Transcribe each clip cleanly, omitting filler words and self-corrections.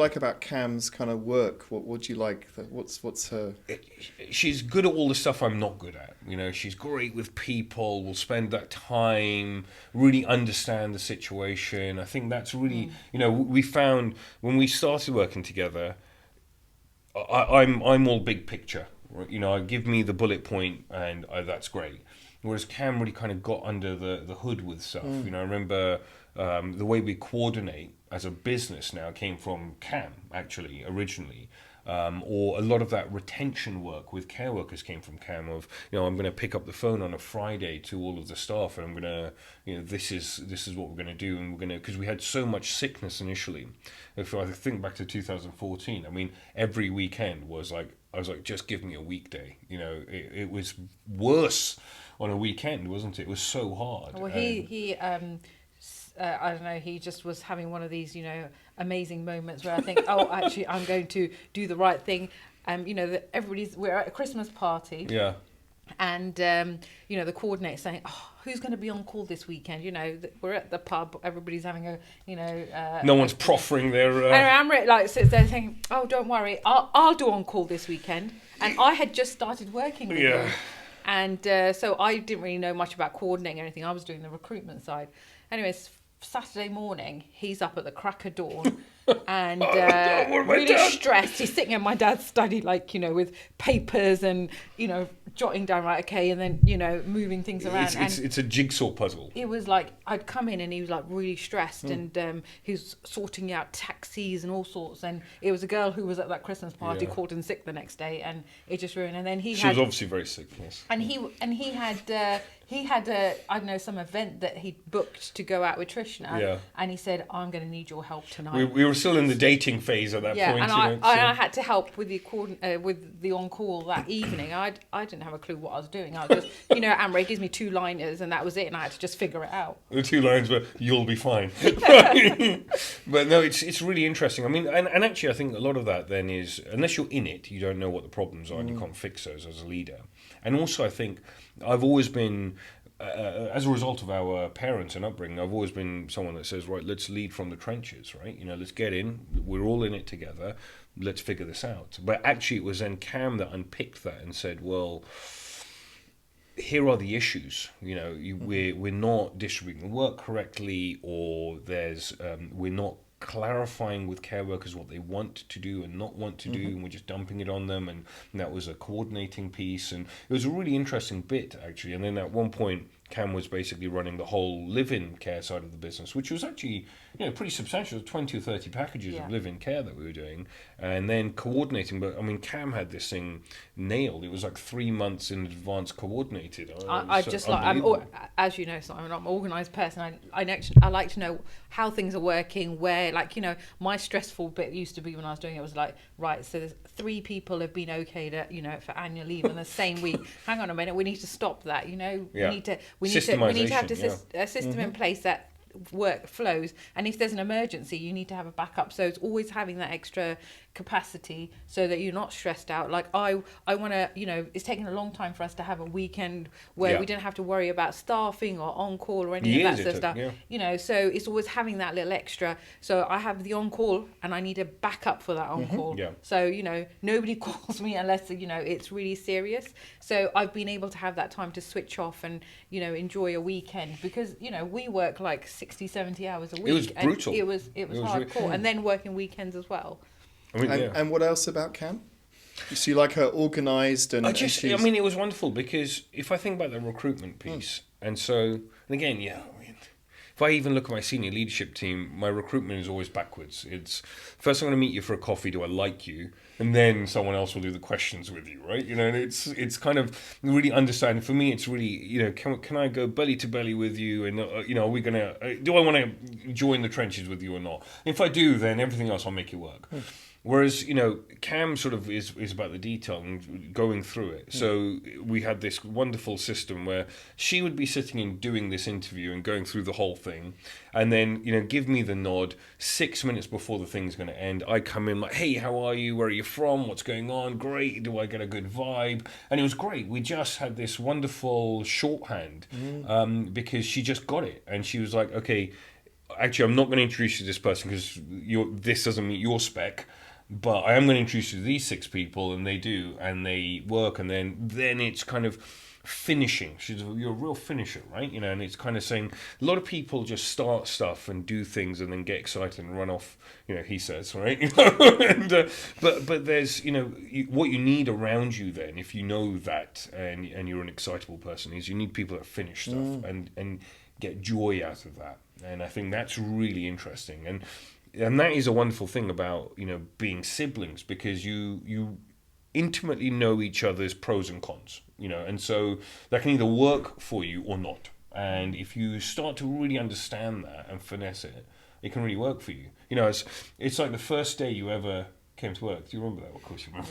like about Cam's kind of work? What do you like? What's her? She's good at all the stuff I'm not good at. You know, she's great with people. Will spend that time, really understand the situation. I think that's really, you know, we found when we started working together. I'm all big picture. You know, give me the bullet point, and that's great. Whereas Cam really kind of got under the hood with stuff. You know, I remember the way we coordinate as a business now came from Cam, actually, originally. Or a lot of that retention work with care workers came from Cam of, you know, I'm going to pick up the phone on a Friday to all of the staff and I'm going to, you know, this is what we're going to do, and we're going to, because we had so much sickness initially. If I think back to 2014, I mean, every weekend was like, I was like, just give me a weekday. You know, it was worse on a weekend, wasn't it? It was so hard. Well, I don't know, he just was having one of these, you know, amazing moments where I think, oh, actually, I'm going to do the right thing. You know, we're at a Christmas party. Yeah. And, you know, the coordinator saying, oh, who's going to be on call this weekend? You know, we're at the pub, everybody's having a, you know... no one's proffering their... And Amrit, like, sits there saying, oh, don't worry, I'll do on call this weekend. And I had just started working with him. And so I didn't really know much about coordinating or anything. I was doing the recruitment side. Anyways, Saturday morning, he's up at the crack of dawn and really stressed. He's sitting in my dad's study, like, you know, with papers and, you know, jotting down, right, okay, and then, you know, moving things around. It's a jigsaw puzzle. It was like, I'd come in and he was like really stressed and he was sorting out taxis and all sorts. And it was a girl who was at that Christmas party called in sick the next day, and it just ruined. And then she was obviously very sick, yes. And he had a, I don't know, some event that he'd booked to go out with Trishna. Yeah. And he said, I'm going to need your help tonight. We were still in the dating phase at that point. And I had to help with the on-call that evening. I didn't have a clue what I was doing. I was just, you know, Amrit gives me 2 liners and that was it, and I had to just figure it out. The 2 lines were, you'll be fine. But no, it's really interesting. I mean, and actually I think a lot of that then is, unless you're in it, you don't know what the problems are and you can't fix those as a leader. And also I think I've always been, as a result of our parents and upbringing, I've always been someone that says, right, let's lead from the trenches, right? You know, let's get in. We're all in it together. Let's figure this out. But actually, it was then Cam that unpicked that and said, well, here are the issues. You know, we're not distributing the work correctly, or we're not clarifying with care workers what they want to do and not want to do, and we're just dumping it on them, and that was a coordinating piece, and it was a really interesting bit actually. And then at one point Cam was basically running the whole live-in care side of the business, which was actually, you know, pretty substantial, 20 or 30 packages of live-in care that we were doing, and then coordinating. But I mean, Cam had this thing nailed. It was like 3 months in advance coordinated. I just like, as you know, Simon, I'm an organised person. I like to know how things are working, where, like, you know, my stressful bit used to be when I was doing it was like, right, so there's 3 people have been okayed at, you know, for annual leave in the same week. Hang on a minute, we need to stop that. You know, we need to have a system in place that work flows, and if there's an emergency you need to have a backup. So it's always having that extra capacity so that you're not stressed out. Like I want to, you know, it's taken a long time for us to have a weekend where we didn't have to worry about staffing or on call or any of that sort of stuff. You know, so it's always having that little extra. So I have the on call and I need a backup for that on call. So, you know, nobody calls me unless, you know, it's really serious. So I've been able to have that time to switch off and, you know, enjoy a weekend, because, you know, we work like 60-70 hours a week. It was brutal. It was hardcore, and then working weekends as well. I mean, and what else about Cam? You see, like, her organised and... I mean, it was wonderful, because if I think about the recruitment piece, and so, and again, I mean, if I even look at my senior leadership team, my recruitment is always backwards. It's, first I'm going to meet you for a coffee, do I like you? And then someone else will do the questions with you, right? You know, and it's kind of really understanding. For me, it's really, you know, can I go belly to belly with you? And, you know, are we going to, do I want to join the trenches with you or not? If I do, then everything else I'll make it work. Whereas, you know, Cam sort of is about the detail and going through it. So we had this wonderful system where she would be sitting and doing this interview and going through the whole thing, and then, you know, give me the nod 6 minutes before the thing's going to end. I come in like, hey, how are you? Where are you from? What's going on? Great. Do I get a good vibe? And it was great. We just had this wonderful shorthand because she just got it. And she was like, okay, actually, I'm not going to introduce you to this person because this doesn't meet your spec. But I am going to introduce you to these 6 people, and they do, and they work, and then it's kind of finishing. You're a real finisher, right? You know, and it's kind of saying a lot of people just start stuff and do things and then get excited and run off. You know, he says, right? You know, but there's, you know, what you need around you then, if you know that, and you're an excitable person, is you need people that finish stuff and get joy out of that. And I think that's really interesting. And that is a wonderful thing about, you know, being siblings, because you intimately know each other's pros and cons, you know, and so that can either work for you or not. And if you start to really understand that and finesse it, it can really work for you. You know, it's like the first day you ever came to work. Do you remember that? Of course you remember.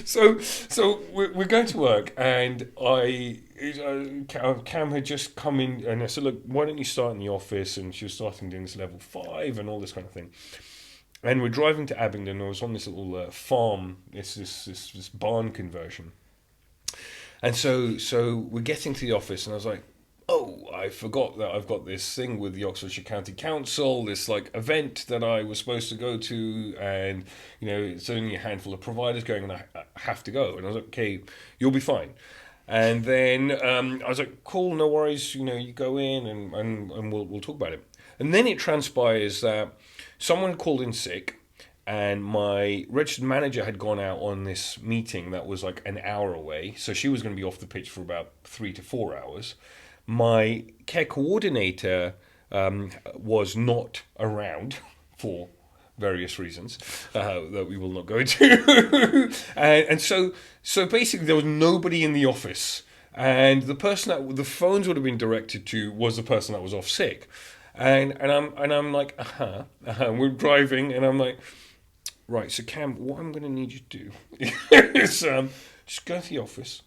so we're going to work, and Cam had just come in, and I said, look, why don't you start in the office? And she was starting doing this level 5 and all this kind of thing. And we're driving to Abingdon. I was on this little farm, this barn conversion. And so we're getting to the office, and I was like, oh, I forgot that I've got this thing with the Oxfordshire County Council, this like event that I was supposed to go to, and you know, it's only a handful of providers going, and I have to go. And I was like, okay, you'll be fine. And then I was like, cool, no worries, you know, you go in and we'll talk about it. And then it transpires that someone called in sick, and my registered manager had gone out on this meeting that was like an hour away, so she was going to be off the pitch for about 3 to 4 hours. My care coordinator was not around for various reasons that we will not go into. and so basically there was nobody in the office, and the person that the phones would have been directed to was the person that was off sick. And I'm like, we're driving, and I'm like, right, so Cam, what I'm going to need you to do is just go to the office,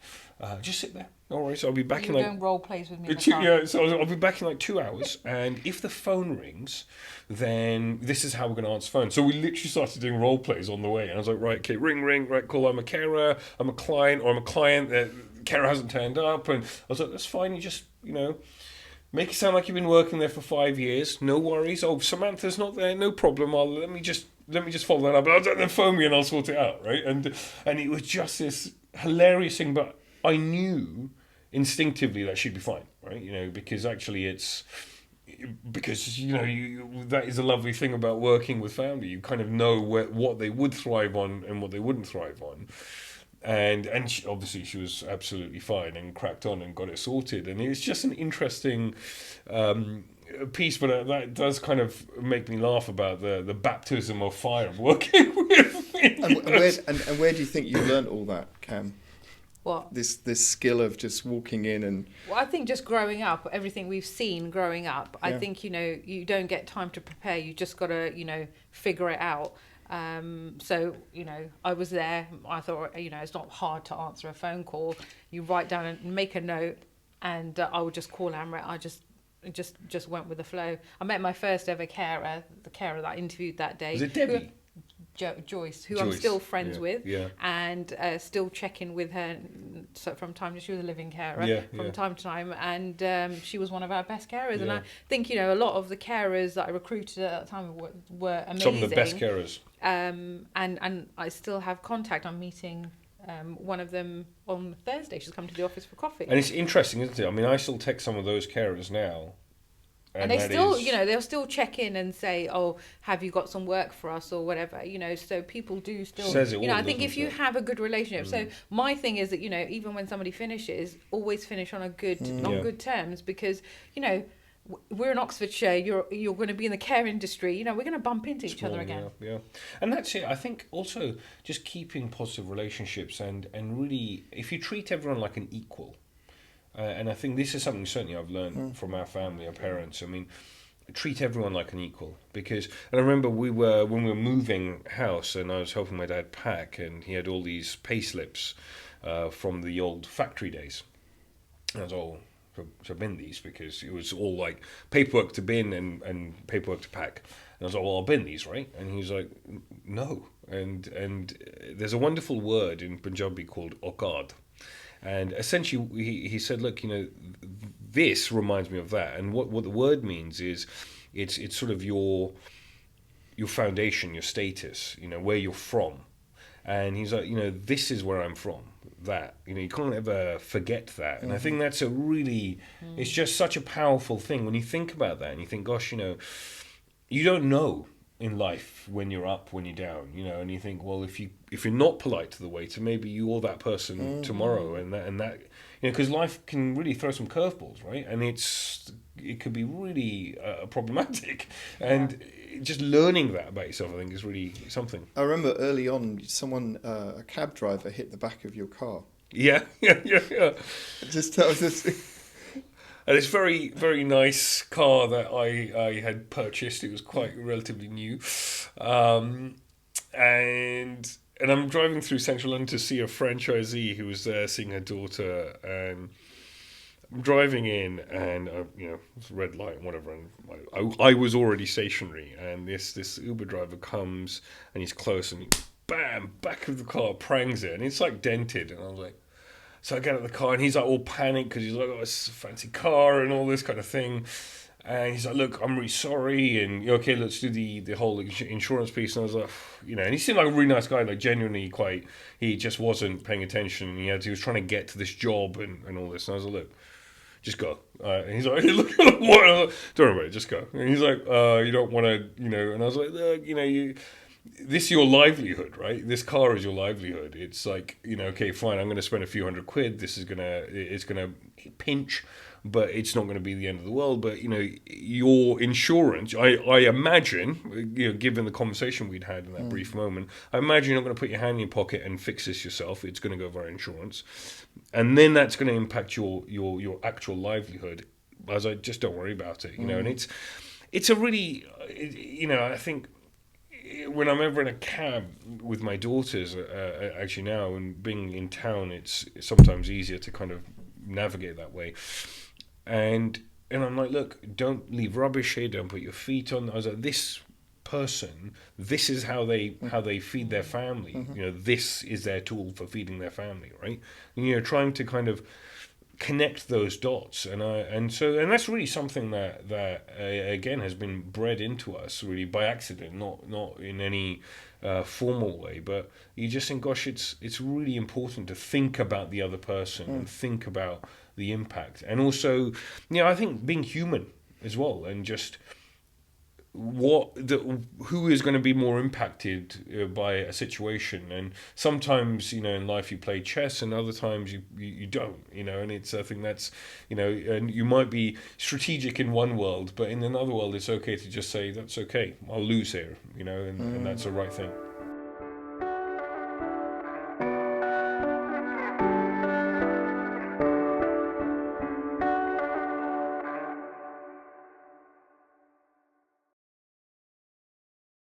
just sit there. No worries, I'll be back in like... You're doing role plays with me. Yeah, so I'll be back in like 2 hours, and if the phone rings, then this is how we're going to answer the phone. So we literally started doing role plays on the way, and I was like, right, okay, ring, right, cool, I'm a carer, I'm a client, or I'm a client, the carer hasn't turned up, and I was like, that's fine, you just, you know, make it sound like you've been working there for 5 years, no worries, oh, Samantha's not there, no problem, let me just follow that up, and then phone me and I'll sort it out, right? And it was just this hilarious thing, but I knew instinctively that she'd be fine, right? You know, because actually you know, that is a lovely thing about working with family. You kind of know what they would thrive on and what they wouldn't thrive on. And obviously she was absolutely fine and cracked on and got it sorted. And it's just an interesting piece, but that does kind of make me laugh about the baptism of fire of working with me. And where do you think you learnt all that, Cam? What? This skill of just walking in and... Well, I think just growing up, everything we've seen growing up, I think, you know, you don't get time to prepare. You just got to, you know, figure it out. So, you know, I was there. I thought, you know, it's not hard to answer a phone call. You write down and make a note, and I would just call Amrit. I just went with the flow. I met my first ever carer, the carer that I interviewed that day. Was it Debbie? Joyce, who I'm still friends with, yeah. And still checking with her from time to... She was a living carer from time to time, and she was one of our best carers. Yeah. And I think, you know, a lot of the carers that I recruited at that time were amazing. Some of the best carers. And I still have contact. I'm meeting one of them on Thursday. She's come to the office for coffee. And it's interesting, isn't it? I mean, I still text some of those carers now. And they still, you know, they'll still check in and say, oh, have you got some work for us or whatever, you know, so people do still, says it all, you know, I think if doesn't you it? have a good relationship. So my thing is that, you know, even when somebody finishes, always finish on good terms, because, you know, we're in Oxfordshire, you're going to be in the care industry, you know, we're going to bump into each other again. Yeah. And that's it. I think also just keeping positive relationships and really, if you treat everyone like an equal, and I think this is something certainly I've learned from our family, our parents. I mean, treat everyone like an equal. Because, and I remember when we were moving house, and I was helping my dad pack, and he had all these pay slips from the old factory days. And I was all, so bin these, because it was all like paperwork to bin and paperwork to pack. And I was like, well, I'll bin these, right? And he was like, no. And there's a wonderful word in Punjabi called okad. And essentially, he said, look, you know, this reminds me of that. And what the word means is it's sort of your foundation, your status, where you're from. And he's like, this is where I'm from. That, you can't ever forget that. And I think that's a really, it's just such a powerful thing when you think about that and you think, gosh, you don't know in life when you're up, when you're down, and you think, well, if you're not polite to the waiter, maybe you're that person tomorrow, and that, because life can really throw some curveballs, right? And it could be really problematic, and just learning that about yourself, I think, is really something. I remember early on, a cab driver hit the back of your car. Yeah. That was just. And it's very, very nice car that I had purchased. It was quite relatively new, and I'm driving through central London to see a franchisee who was there seeing her daughter, and I'm driving in, and it's a red light and whatever, and I was already stationary, and this Uber driver comes and he's close, and bam, back of the car, prangs it, and it's like dented, and I was like. So I get out of the car, and he's like all panicked because he's like, oh, it's a fancy car and all this kind of thing. And he's like, look, I'm really sorry. And okay, let's do the whole insurance piece. And I was like, and he seemed like a really nice guy, like genuinely he just wasn't paying attention. He was trying to get to this job and all this. And I was like, look, just go. And he's like, look, what? And I was like, don't worry about it, just go. And he's like, you don't want to, and I was like, look, this is your livelihood, right? This car is your livelihood. It's like, okay, fine, I'm going to spend a few £100. It's going to pinch, but it's not going to be the end of the world. But, your insurance, I imagine, given the conversation we'd had in that brief moment, I imagine you're not going to put your hand in your pocket and fix this yourself. It's going to go via insurance. And then that's going to impact your actual livelihood. I was like, just don't worry about it, and it's a really, I think, when I'm ever in a cab with my daughters, actually now, and being in town, it's sometimes easier to kind of navigate that way. And I'm like, look, don't leave rubbish here. Don't put your feet on. I was like, this person, this is how they feed their family. This is their tool for feeding their family, right? And, trying to kind of connect those dots, and that's really something that again has been bred into us really by accident, not in any formal way, but you just think, gosh, it's really important to think about the other person and think about the impact, and also I think being human as well, and just who is going to be more impacted by a situation. And sometimes in life you play chess, and other times you don't, and it's, I think that's, and you might be strategic in one world, but in another world it's okay to just say, that's okay, I'll lose here, and that's the right thing.